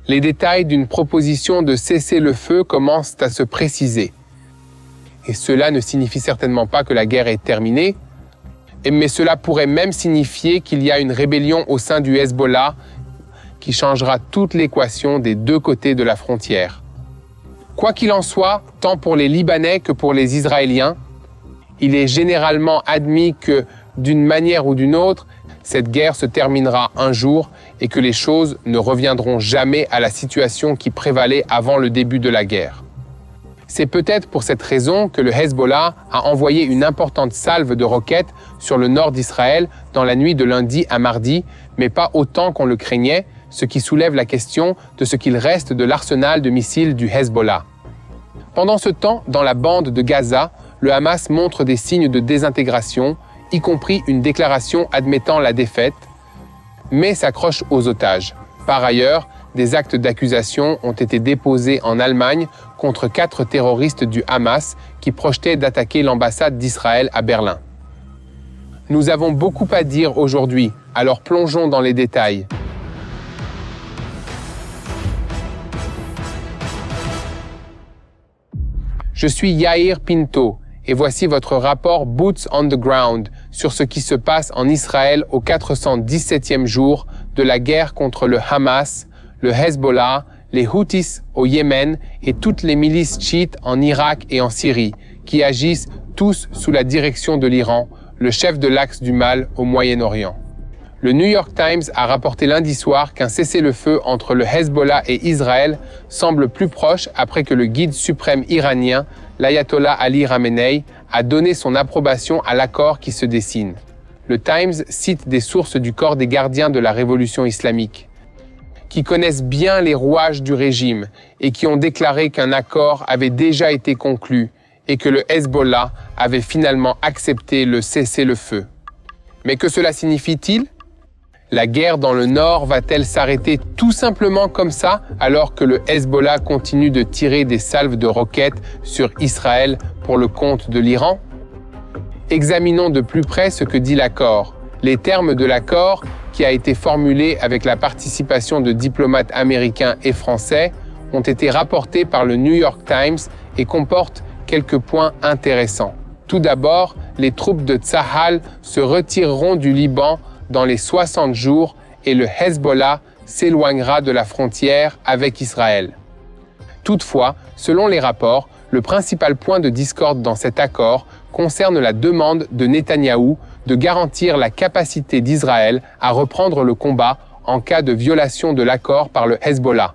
Les détails d'une proposition de cessez-le-feu commencent à se préciser. Et cela ne signifie certainement pas que la guerre est terminée, mais cela pourrait même signifier qu'il y a une rébellion au sein du Hezbollah qui changera toute l'équation des deux côtés de la frontière. Quoi qu'il en soit, tant pour les Libanais que pour les Israéliens, il est généralement admis que, d'une manière ou d'une autre, cette guerre se terminera un jour et que les choses ne reviendront jamais à la situation qui prévalait avant le début de la guerre. C'est peut-être pour cette raison que le Hezbollah a envoyé une importante salve de roquettes sur le nord d'Israël dans la nuit de lundi à mardi, mais pas autant qu'on le craignait, ce qui soulève la question de ce qu'il reste de l'arsenal de missiles du Hezbollah. Pendant ce temps, dans la bande de Gaza, le Hamas montre des signes de désintégration, y compris une déclaration admettant la défaite, mais s'accroche aux otages. Par ailleurs, des actes d'accusation ont été déposés en Allemagne contre 4 terroristes du Hamas qui projetaient d'attaquer l'ambassade d'Israël à Berlin. Nous avons beaucoup à dire aujourd'hui, alors plongeons dans les détails. Je suis Yair Pinto et voici votre rapport Boots on the Ground sur ce qui se passe en Israël au 417e jour de la guerre contre le Hamas, le Hezbollah, les Houthis au Yémen et toutes les milices chiites en Irak et en Syrie, qui agissent tous sous la direction de l'Iran, le chef de l'axe du mal au Moyen-Orient. Le New York Times a rapporté lundi soir qu'un cessez-le-feu entre le Hezbollah et Israël semble plus proche après que le guide suprême iranien, l'ayatollah Ali Khamenei, a donné son approbation à l'accord qui se dessine. Le Times cite des sources du corps des gardiens de la révolution islamique, qui connaissent bien les rouages du régime et qui ont déclaré qu'un accord avait déjà été conclu et que le Hezbollah avait finalement accepté le cessez-le-feu. Mais que cela signifie-t-il ? La guerre dans le nord va-t-elle s'arrêter tout simplement comme ça alors que le Hezbollah continue de tirer des salves de roquettes sur Israël pour le compte de l'Iran ? Examinons de plus près ce que dit l'accord. Les termes de l'accord, qui a été formulé avec la participation de diplomates américains et français, ont été rapportés par le New York Times et comportent quelques points intéressants. Tout d'abord, les troupes de Tsahal se retireront du Liban dans les 60 jours et le Hezbollah s'éloignera de la frontière avec Israël. Toutefois, selon les rapports, le principal point de discorde dans cet accord concerne la demande de Netanyahou de garantir la capacité d'Israël à reprendre le combat en cas de violation de l'accord par le Hezbollah.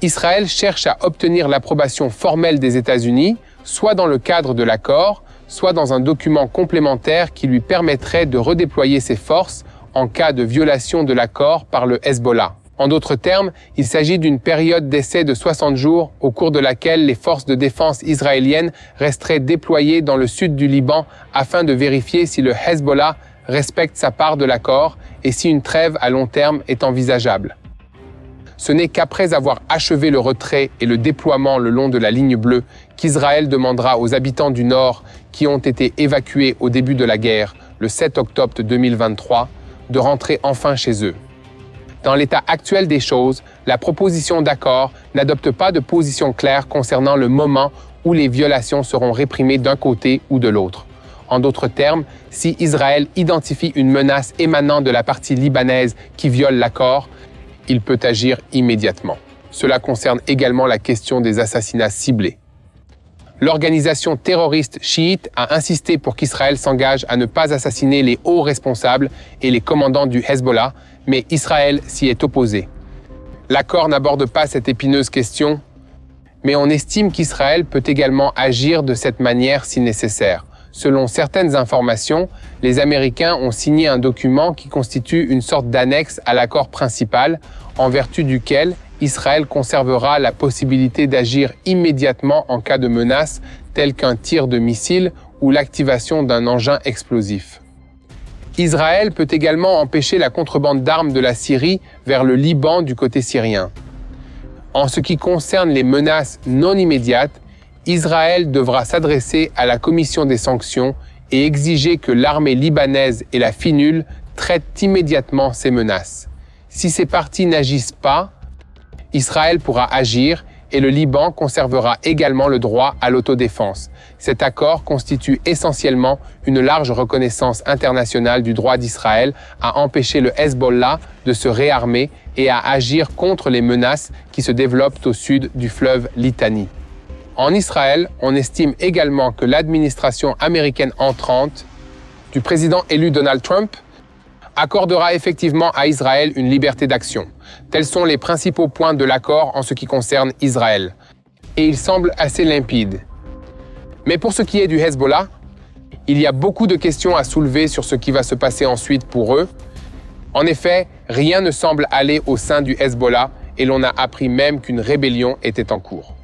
Israël cherche à obtenir l'approbation formelle des États-Unis, soit dans le cadre de l'accord, soit dans un document complémentaire qui lui permettrait de redéployer ses forces en cas de violation de l'accord par le Hezbollah. En d'autres termes, il s'agit d'une période d'essai de 60 jours au cours de laquelle les forces de défense israéliennes resteraient déployées dans le sud du Liban afin de vérifier si le Hezbollah respecte sa part de l'accord et si une trêve à long terme est envisageable. Ce n'est qu'après avoir achevé le retrait et le déploiement le long de la ligne bleue qu'Israël demandera aux habitants du Nord qui ont été évacués au début de la guerre, le 7 octobre 2023, de rentrer enfin chez eux. Dans l'état actuel des choses, la proposition d'accord n'adopte pas de position claire concernant le moment où les violations seront réprimées d'un côté ou de l'autre. En d'autres termes, si Israël identifie une menace émanant de la partie libanaise qui viole l'accord, il peut agir immédiatement. Cela concerne également la question des assassinats ciblés. L'organisation terroriste chiite a insisté pour qu'Israël s'engage à ne pas assassiner les hauts responsables et les commandants du Hezbollah, mais Israël s'y est opposé. L'accord n'aborde pas cette épineuse question, mais on estime qu'Israël peut également agir de cette manière si nécessaire. Selon certaines informations, les Américains ont signé un document qui constitue une sorte d'annexe à l'accord principal, en vertu duquel Israël conservera la possibilité d'agir immédiatement en cas de menace, telle qu'un tir de missile ou l'activation d'un engin explosif. Israël peut également empêcher la contrebande d'armes de la Syrie vers le Liban du côté syrien. En ce qui concerne les menaces non immédiates, Israël devra s'adresser à la commission des sanctions et exiger que l'armée libanaise et la FINUL traitent immédiatement ces menaces. Si ces parties n'agissent pas, Israël pourra agir et le Liban conservera également le droit à l'autodéfense. Cet accord constitue essentiellement une large reconnaissance internationale du droit d'Israël à empêcher le Hezbollah de se réarmer et à agir contre les menaces qui se développent au sud du fleuve Litani. En Israël, on estime également que l'administration américaine entrante du président élu Donald Trump accordera effectivement à Israël une liberté d'action. Tels sont les principaux points de l'accord en ce qui concerne Israël. Et il semble assez limpide. Mais pour ce qui est du Hezbollah, il y a beaucoup de questions à soulever sur ce qui va se passer ensuite pour eux. En effet, rien ne semble aller au sein du Hezbollah et l'on a appris même qu'une rébellion était en cours.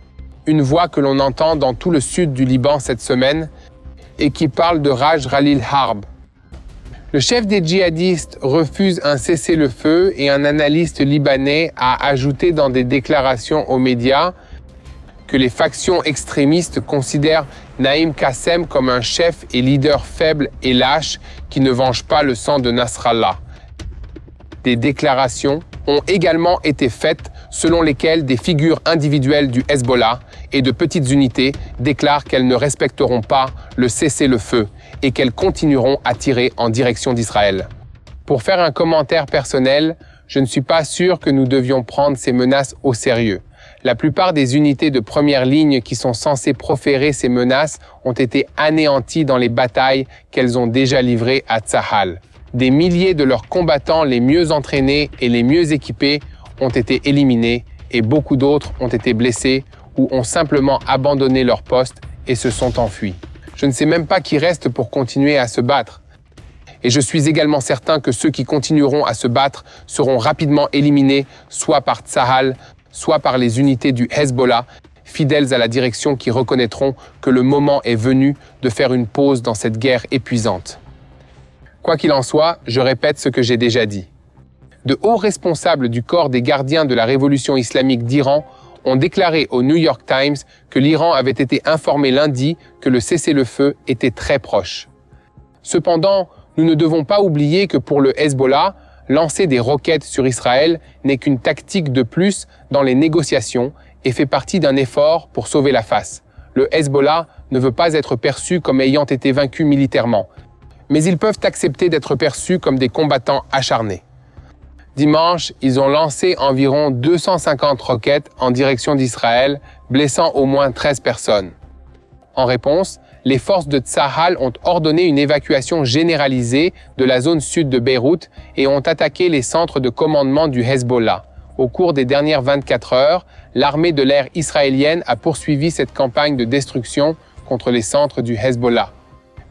Une voix que l'on entend dans tout le sud du Liban cette semaine et qui parle de Raj Khalil Harb. Le chef des djihadistes refuse un cessez-le-feu et un analyste libanais a ajouté dans des déclarations aux médias que les factions extrémistes considèrent Naïm Qassem comme un chef et leader faible et lâche qui ne venge pas le sang de Nasrallah. Des déclarations ont également été faites selon lesquelles des figures individuelles du Hezbollah et de petites unités déclarent qu'elles ne respecteront pas le cessez-le-feu et qu'elles continueront à tirer en direction d'Israël. Pour faire un commentaire personnel, je ne suis pas sûr que nous devions prendre ces menaces au sérieux. La plupart des unités de première ligne qui sont censées proférer ces menaces ont été anéanties dans les batailles qu'elles ont déjà livrées à Tzahal. Des milliers de leurs combattants les mieux entraînés et les mieux équipés ont été éliminés et beaucoup d'autres ont été blessés ou ont simplement abandonné leur poste et se sont enfuis. Je ne sais même pas qui reste pour continuer à se battre. Et je suis également certain que ceux qui continueront à se battre seront rapidement éliminés, soit par Tzahal, soit par les unités du Hezbollah, fidèles à la direction qui reconnaîtront que le moment est venu de faire une pause dans cette guerre épuisante. Quoi qu'il en soit, je répète ce que j'ai déjà dit. De hauts responsables du corps des gardiens de la révolution islamique d'Iran ont déclaré au New York Times que l'Iran avait été informé lundi que le cessez-le-feu était très proche. Cependant, nous ne devons pas oublier que pour le Hezbollah, lancer des roquettes sur Israël n'est qu'une tactique de plus dans les négociations et fait partie d'un effort pour sauver la face. Le Hezbollah ne veut pas être perçu comme ayant été vaincu militairement, mais ils peuvent accepter d'être perçus comme des combattants acharnés. Dimanche, ils ont lancé environ 250 roquettes en direction d'Israël, blessant au moins 13 personnes. En réponse, les forces de Tzahal ont ordonné une évacuation généralisée de la zone sud de Beyrouth et ont attaqué les centres de commandement du Hezbollah. Au cours des dernières 24 heures, l'armée de l'air israélienne a poursuivi cette campagne de destruction contre les centres du Hezbollah.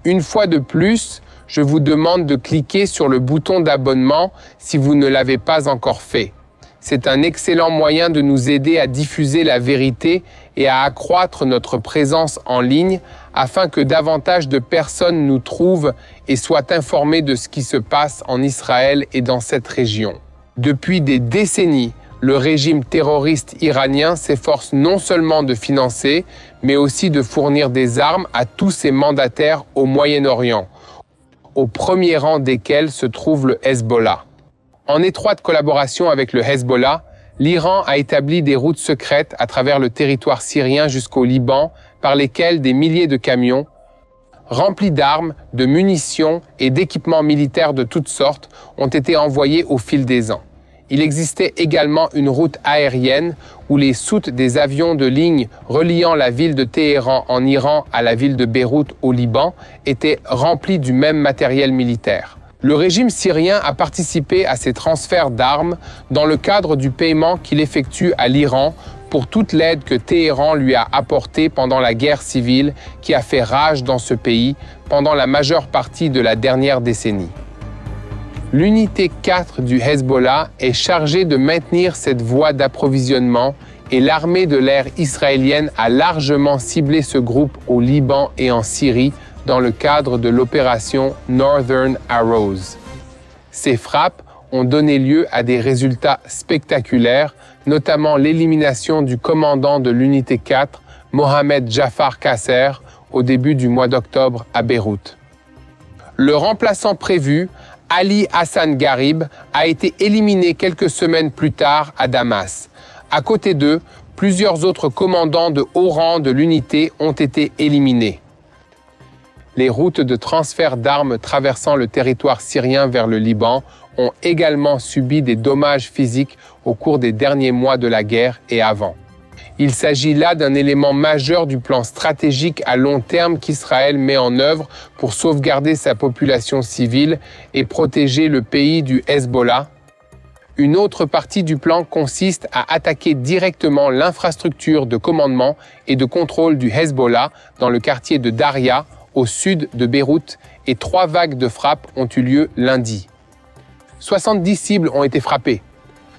Une fois de plus, je vous demande de cliquer sur le bouton d'abonnement si vous ne l'avez pas encore fait. C'est un excellent moyen de nous aider à diffuser la vérité et à accroître notre présence en ligne afin que davantage de personnes nous trouvent et soient informées de ce qui se passe en Israël et dans cette région. Depuis des décennies, le régime terroriste iranien s'efforce non seulement de financer, mais aussi de fournir des armes à tous ses mandataires au Moyen-Orient, au premier rang desquels se trouve le Hezbollah. En étroite collaboration avec le Hezbollah, l'Iran a établi des routes secrètes à travers le territoire syrien jusqu'au Liban, par lesquelles des milliers de camions, remplis d'armes, de munitions et d'équipements militaires de toutes sortes, ont été envoyés au fil des ans. Il existait également une route aérienne où les soutes des avions de ligne reliant la ville de Téhéran en Iran à la ville de Beyrouth au Liban étaient remplies du même matériel militaire. Le régime syrien a participé à ces transferts d'armes dans le cadre du paiement qu'il effectue à l'Iran pour toute l'aide que Téhéran lui a apportée pendant la guerre civile qui a fait rage dans ce pays pendant la majeure partie de la dernière décennie. L'unité 4 du Hezbollah est chargée de maintenir cette voie d'approvisionnement et l'armée de l'air israélienne a largement ciblé ce groupe au Liban et en Syrie dans le cadre de l'opération Northern Arrows. Ces frappes ont donné lieu à des résultats spectaculaires, notamment l'élimination du commandant de l'unité 4, Mohamed Jafar Qasser, au début du mois d'octobre à Beyrouth. Le remplaçant prévu, Ali Hassan Gharib, a été éliminé quelques semaines plus tard à Damas. À côté d'eux, plusieurs autres commandants de haut rang de l'unité ont été éliminés. Les routes de transfert d'armes traversant le territoire syrien vers le Liban ont également subi des dommages physiques au cours des derniers mois de la guerre et avant. Il s'agit là d'un élément majeur du plan stratégique à long terme qu'Israël met en œuvre pour sauvegarder sa population civile et protéger le pays du Hezbollah. Une autre partie du plan consiste à attaquer directement l'infrastructure de commandement et de contrôle du Hezbollah dans le quartier de Daria, au sud de Beyrouth, et 3 vagues de frappes ont eu lieu lundi. 70 cibles ont été frappées,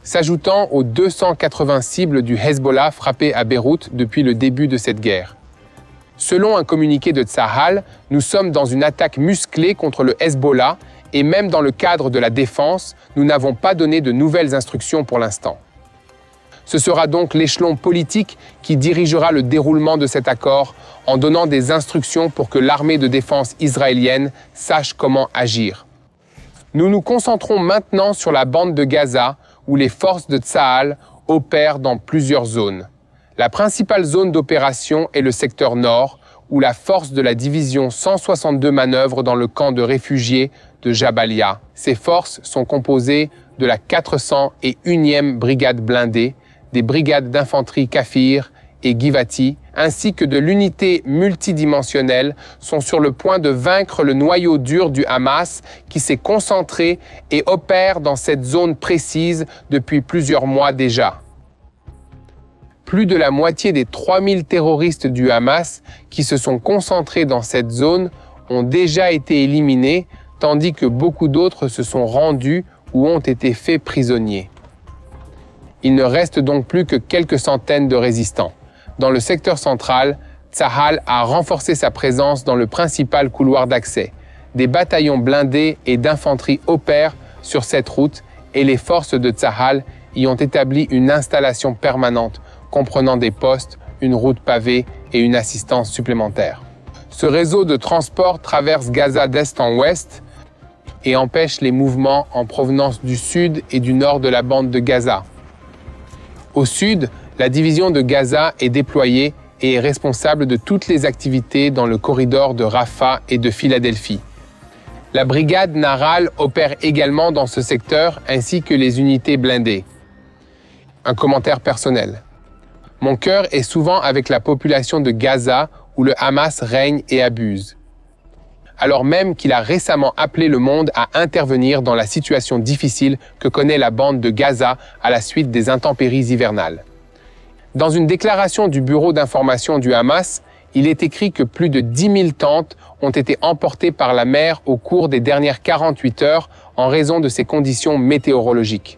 s'ajoutant aux 280 cibles du Hezbollah frappées à Beyrouth depuis le début de cette guerre. Selon un communiqué de Tsahal, nous sommes dans une attaque musclée contre le Hezbollah et même dans le cadre de la défense, nous n'avons pas donné de nouvelles instructions pour l'instant. Ce sera donc l'échelon politique qui dirigera le déroulement de cet accord en donnant des instructions pour que l'armée de défense israélienne sache comment agir. Nous nous concentrons maintenant sur la bande de Gaza où les forces de Tsahal opèrent dans plusieurs zones. La principale zone d'opération est le secteur nord où la force de la division 162 manœuvre dans le camp de réfugiés de Jabalia. Ces forces sont composées de la 401e brigade blindée, des brigades d'infanterie Kafir et Givati, ainsi que de l'unité multidimensionnelle, sont sur le point de vaincre le noyau dur du Hamas qui s'est concentré et opère dans cette zone précise depuis plusieurs mois déjà. Plus de la moitié des 3000 terroristes du Hamas qui se sont concentrés dans cette zone ont déjà été éliminés, tandis que beaucoup d'autres se sont rendus ou ont été faits prisonniers. Il ne reste donc plus que quelques centaines de résistants. Dans le secteur central, Tsahal a renforcé sa présence dans le principal couloir d'accès. Des bataillons blindés et d'infanterie opèrent sur cette route et les forces de Tsahal y ont établi une installation permanente comprenant des postes, une route pavée et une assistance supplémentaire. Ce réseau de transport traverse Gaza d'est en ouest et empêche les mouvements en provenance du sud et du nord de la bande de Gaza. Au sud, la division de Gaza est déployée et est responsable de toutes les activités dans le corridor de Rafah et de Philadelphie. La brigade Nahal opère également dans ce secteur ainsi que les unités blindées. Un commentaire personnel. Mon cœur est souvent avec la population de Gaza où le Hamas règne et abuse. Alors même qu'il a récemment appelé le monde à intervenir dans la situation difficile que connaît la bande de Gaza à la suite des intempéries hivernales. Dans une déclaration du bureau d'information du Hamas, il est écrit que plus de 10 000 tentes ont été emportées par la mer au cours des dernières 48 heures en raison de ces conditions météorologiques.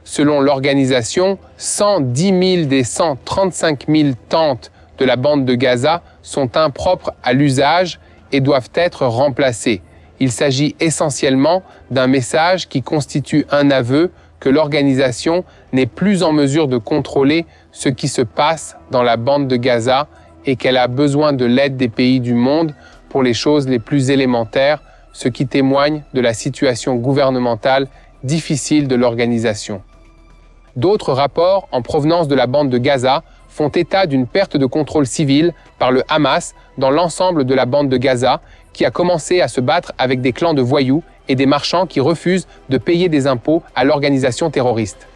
Selon l'organisation, 110 000 des 135 000 tentes de la bande de Gaza sont impropres à l'usage et doivent être remplacées. Il s'agit essentiellement d'un message qui constitue un aveu que l'organisation n'est plus en mesure de contrôler ce qui se passe dans la bande de Gaza et qu'elle a besoin de l'aide des pays du monde pour les choses les plus élémentaires, ce qui témoigne de la situation gouvernementale difficile de l'organisation. D'autres rapports en provenance de la bande de Gaza font état d'une perte de contrôle civil par le Hamas dans l'ensemble de la bande de Gaza, qui a commencé à se battre avec des clans de voyous et des marchands qui refusent de payer des impôts à l'organisation terroriste.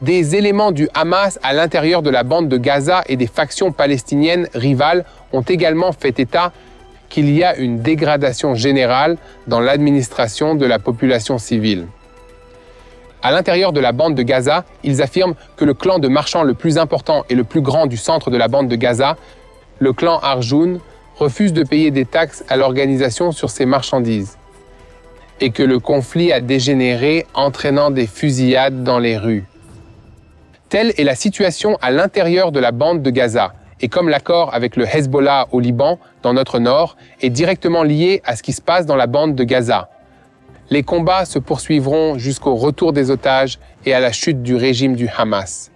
Des éléments du Hamas à l'intérieur de la bande de Gaza et des factions palestiniennes rivales ont également fait état qu'il y a une dégradation générale dans l'administration de la population civile. À l'intérieur de la bande de Gaza, ils affirment que le clan de marchands le plus important et le plus grand du centre de la bande de Gaza, le clan Arjoun, refuse de payer des taxes à l'organisation sur ses marchandises et que le conflit a dégénéré, entraînant des fusillades dans les rues. Telle est la situation à l'intérieur de la bande de Gaza, et comme l'accord avec le Hezbollah au Liban, dans notre nord, est directement lié à ce qui se passe dans la bande de Gaza. Les combats se poursuivront jusqu'au retour des otages et à la chute du régime du Hamas.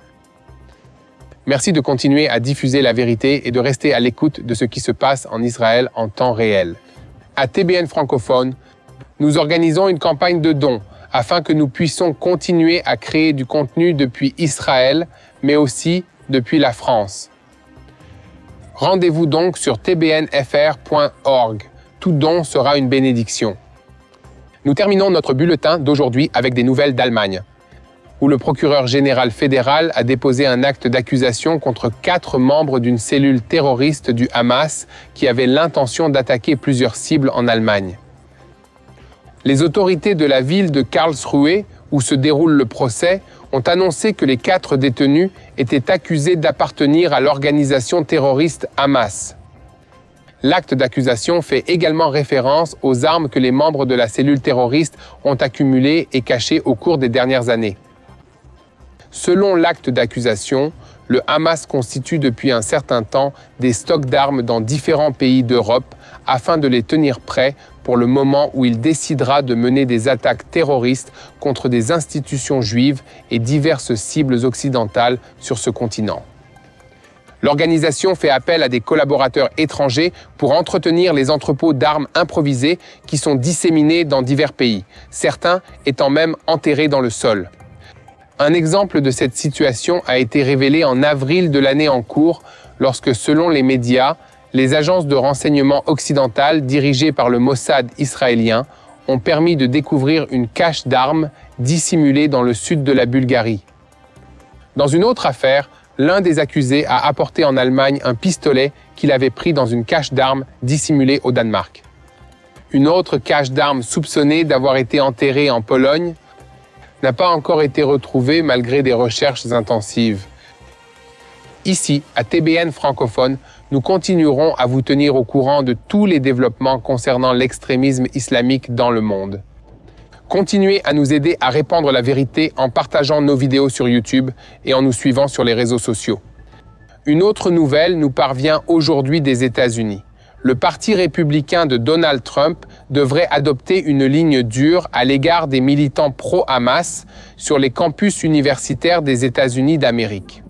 Merci de continuer à diffuser la vérité et de rester à l'écoute de ce qui se passe en Israël en temps réel. À TBN francophone, nous organisons une campagne de dons afin que nous puissions continuer à créer du contenu depuis Israël. mais aussi depuis la France. Rendez-vous donc sur tbnfr.org. Tout don sera une bénédiction. Nous terminons notre bulletin d'aujourd'hui avec des nouvelles d'Allemagne, où le procureur général fédéral a déposé un acte d'accusation contre 4 membres d'une cellule terroriste du Hamas qui avait l'intention d'attaquer plusieurs cibles en Allemagne. Les autorités de la ville de Karlsruhe, où se déroule le procès, ont annoncé que les 4 détenus étaient accusés d'appartenir à l'organisation terroriste Hamas. L'acte d'accusation fait également référence aux armes que les membres de la cellule terroriste ont accumulées et cachées au cours des dernières années. Selon l'acte d'accusation, le Hamas constitue depuis un certain temps des stocks d'armes dans différents pays d'Europe afin de les tenir prêts pour le moment où il décidera de mener des attaques terroristes contre des institutions juives et diverses cibles occidentales sur ce continent. L'organisation fait appel à des collaborateurs étrangers pour entretenir les entrepôts d'armes improvisés qui sont disséminés dans divers pays, certains étant même enterrés dans le sol. Un exemple de cette situation a été révélé en avril de l'année en cours, lorsque, selon les médias, les agences de renseignement occidentales dirigées par le Mossad israélien ont permis de découvrir une cache d'armes dissimulée dans le sud de la Bulgarie. Dans une autre affaire, l'un des accusés a apporté en Allemagne un pistolet qu'il avait pris dans une cache d'armes dissimulée au Danemark. Une autre cache d'armes soupçonnée d'avoir été enterrée en Pologne n'a pas encore été retrouvée malgré des recherches intensives. Ici, à TBN francophone, nous continuerons à vous tenir au courant de tous les développements concernant l'extrémisme islamique dans le monde. Continuez à nous aider à répandre la vérité en partageant nos vidéos sur YouTube et en nous suivant sur les réseaux sociaux. Une autre nouvelle nous parvient aujourd'hui des États-Unis. Le Parti républicain de Donald Trump devrait adopter une ligne dure à l'égard des militants pro-Hamas sur les campus universitaires des États-Unis d'Amérique.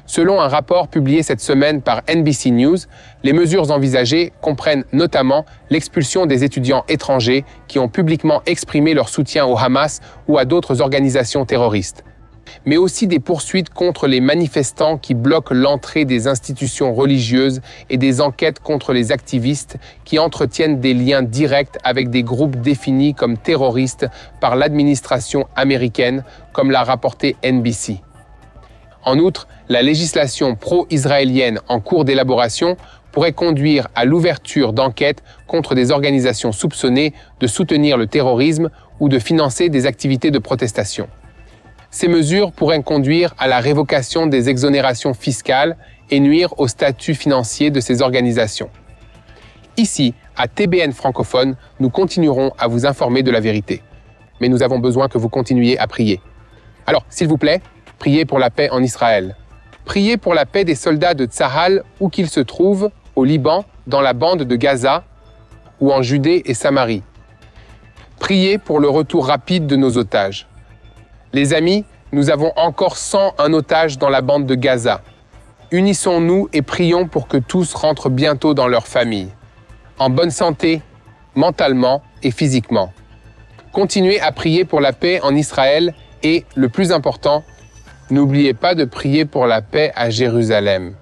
Selon un rapport publié cette semaine par NBC News, les mesures envisagées comprennent notamment l'expulsion des étudiants étrangers qui ont publiquement exprimé leur soutien au Hamas ou à d'autres organisations terroristes, mais aussi des poursuites contre les manifestants qui bloquent l'entrée des institutions religieuses et des enquêtes contre les activistes qui entretiennent des liens directs avec des groupes définis comme terroristes par l'administration américaine, comme l'a rapporté NBC. En outre, la législation pro-israélienne en cours d'élaboration pourrait conduire à l'ouverture d'enquêtes contre des organisations soupçonnées de soutenir le terrorisme ou de financer des activités de protestation. Ces mesures pourraient conduire à la révocation des exonérations fiscales et nuire au statut financier de ces organisations. Ici, à TBN francophone, nous continuerons à vous informer de la vérité. Mais nous avons besoin que vous continuiez à prier. Alors, s'il vous plaît, priez pour la paix en Israël. Priez pour la paix des soldats de Tsahal où qu'ils se trouvent, au Liban, dans la bande de Gaza ou en Judée et Samarie. Priez pour le retour rapide de nos otages. Les amis, nous avons encore 101 otages dans la bande de Gaza. Unissons-nous et prions pour que tous rentrent bientôt dans leur famille, en bonne santé, mentalement et physiquement. Continuez à prier pour la paix en Israël et, le plus important, n'oubliez pas de prier pour la paix à Jérusalem.